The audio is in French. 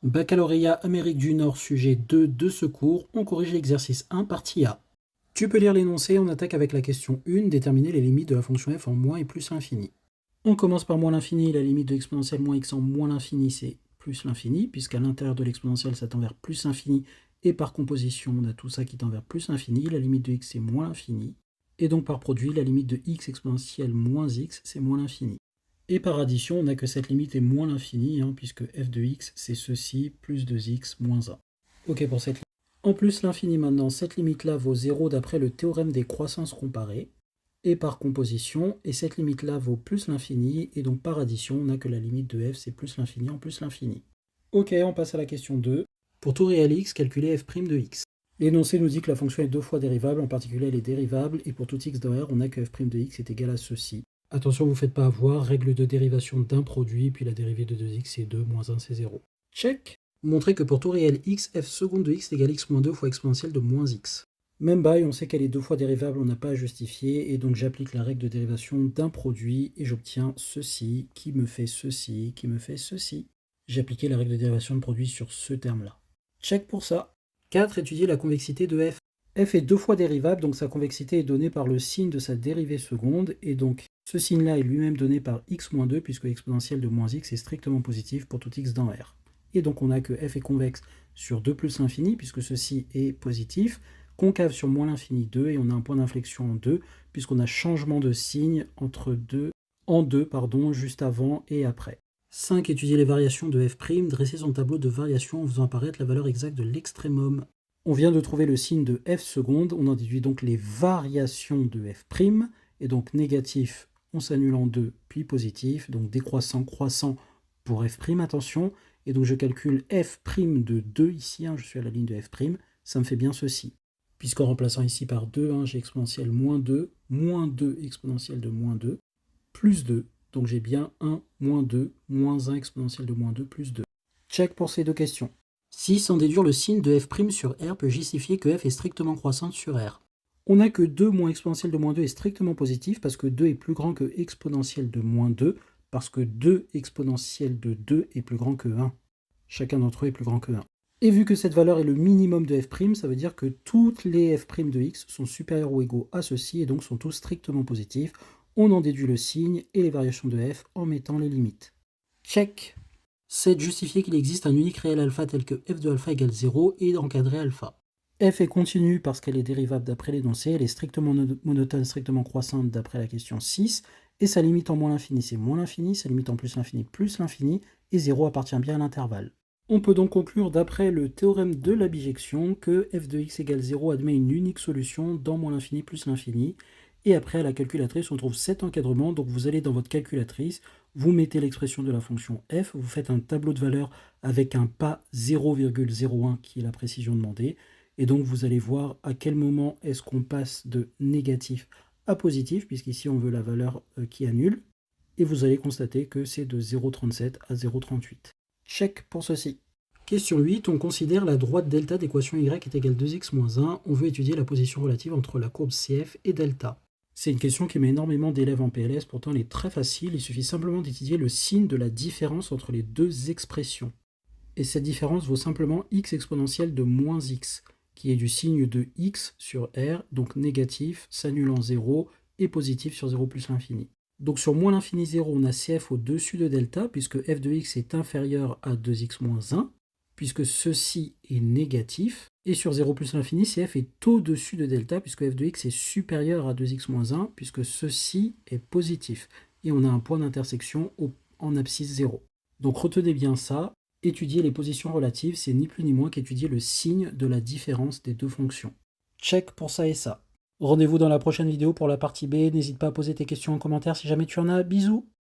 Baccalauréat Amérique du Nord, sujet 2 de secours, on corrige l'exercice 1, partie A. Tu peux lire l'énoncé, on attaque avec la question 1, déterminer les limites de la fonction f en moins et plus l'infini. On commence par moins l'infini, la limite de l'exponentielle moins x en moins l'infini, c'est plus l'infini, puisqu'à l'intérieur de l'exponentielle, ça tend vers plus l'infini, et par composition, on a tout ça qui tend vers plus l'infini, la limite de x, c'est moins l'infini, et donc par produit, la limite de x exponentielle moins x, c'est moins l'infini. Et par addition, on a que cette limite est moins l'infini, puisque f de x, c'est ceci, plus 2x moins 1. Ok pour cette limite. En plus, l'infini maintenant, cette limite-là vaut 0 d'après le théorème des croissances comparées, et par composition, et cette limite-là vaut plus l'infini, et donc par addition, on a que la limite de f, c'est plus l'infini en plus l'infini. Ok, on passe à la question 2. Pour tout réel x, calculez f' de x. L'énoncé nous dit que la fonction est deux fois dérivable, en particulier elle est dérivable, et pour tout x dans R, on a que f' de x est égal à ceci. Attention, vous ne faites pas avoir, règle de dérivation d'un produit, puis la dérivée de 2x c'est 2, moins 1 c'est 0. Check. Montrez que pour tout réel x, f seconde de x égale x moins 2 fois exponentielle de moins x. Même bail, on sait qu'elle est deux fois dérivable, on n'a pas à justifier, et donc j'applique la règle de dérivation d'un produit, et j'obtiens ceci, qui me fait ceci, qui me fait ceci. J'ai appliqué la règle de dérivation de produit sur ce terme-là. Check pour ça. 4. Étudier la convexité de f. F est deux fois dérivable, donc sa convexité est donnée par le signe de sa dérivée seconde, et donc ce signe-là est lui-même donné par x-2, puisque l'exponentielle de moins x est strictement positive pour tout x dans R. Et donc on a que f est convexe sur 2 plus l'infini, puisque ceci est positif, concave sur moins l'infini 2, et on a un point d'inflexion en 2, puisqu'on a changement de signe entre 2, en 2, juste avant et après. 5. Étudier les variations de f', dresser son tableau de variation en faisant apparaître la valeur exacte de l'extrémum. On vient de trouver le signe de f seconde, on en déduit donc les variations de f', et donc négatif, on s'annule en 2, puis positif, donc décroissant, croissant pour f', attention, et donc je calcule f' de 2 ici, je suis à la ligne de f', ça me fait bien ceci. Puisqu'en remplaçant ici par 2, j'ai exponentielle moins 2 exponentielle de moins 2, plus 2, donc j'ai bien 1, moins 2, moins 1 exponentielle de moins 2, plus 2. Check pour ces deux questions. 6. Sans déduire le signe de f' sur R peut justifier que f est strictement croissante sur R. On a que 2 moins exponentielle de moins 2 est strictement positif, parce que 2 est plus grand que exponentielle de moins 2, parce que 2 exponentielle de 2 est plus grand que 1. Chacun d'entre eux est plus grand que 1. Et vu que cette valeur est le minimum de f', ça veut dire que toutes les f' de x sont supérieures ou égaux à ceci, et donc sont tous strictement positifs. On en déduit le signe et les variations de f en mettant les limites. Check. 7. Justifier qu'il existe un unique réel alpha tel que f de alpha égale 0 et d'encadrer alpha. F est continue parce qu'elle est dérivable d'après l'énoncé, elle est strictement monotone, strictement croissante d'après la question 6, et sa limite en moins l'infini c'est moins l'infini, sa limite en plus l'infini, et 0 appartient bien à l'intervalle. On peut donc conclure d'après le théorème de la bijection que f de x égale 0 admet une unique solution dans moins l'infini plus l'infini, et après à la calculatrice on trouve cet encadrement, donc vous allez dans votre calculatrice, vous mettez l'expression de la fonction f, vous faites un tableau de valeur avec un pas 0,01 qui est la précision demandée, et donc vous allez voir à quel moment est-ce qu'on passe de négatif à positif, puisqu'ici on veut la valeur qui annule, et vous allez constater que c'est de 0,37 à 0,38. Check pour ceci. Question 8, on considère la droite delta d'équation y est égale 2x moins 1, on veut étudier la position relative entre la courbe CF et delta. C'est une question qui met énormément d'élèves en PLS, pourtant elle est très facile, il suffit simplement d'étudier le signe de la différence entre les deux expressions. Et cette différence vaut simplement x exponentielle de moins x, qui est du signe de x sur R, donc négatif, s'annule en 0, et positif sur 0 plus l'infini. Donc sur moins l'infini 0, on a CF au-dessus de delta, puisque f de x est inférieur à 2x moins 1, puisque ceci est négatif, et sur 0 plus l'infini, CF est au-dessus de delta, puisque f de x est supérieur à 2x moins 1, puisque ceci est positif. Et on a un point d'intersection en abscisse 0. Donc retenez bien ça, étudier les positions relatives, c'est ni plus ni moins qu'étudier le signe de la différence des deux fonctions. Check pour ça et ça. Rendez-vous dans la prochaine vidéo pour la partie B, n'hésite pas à poser tes questions en commentaire si jamais tu en as, bisous.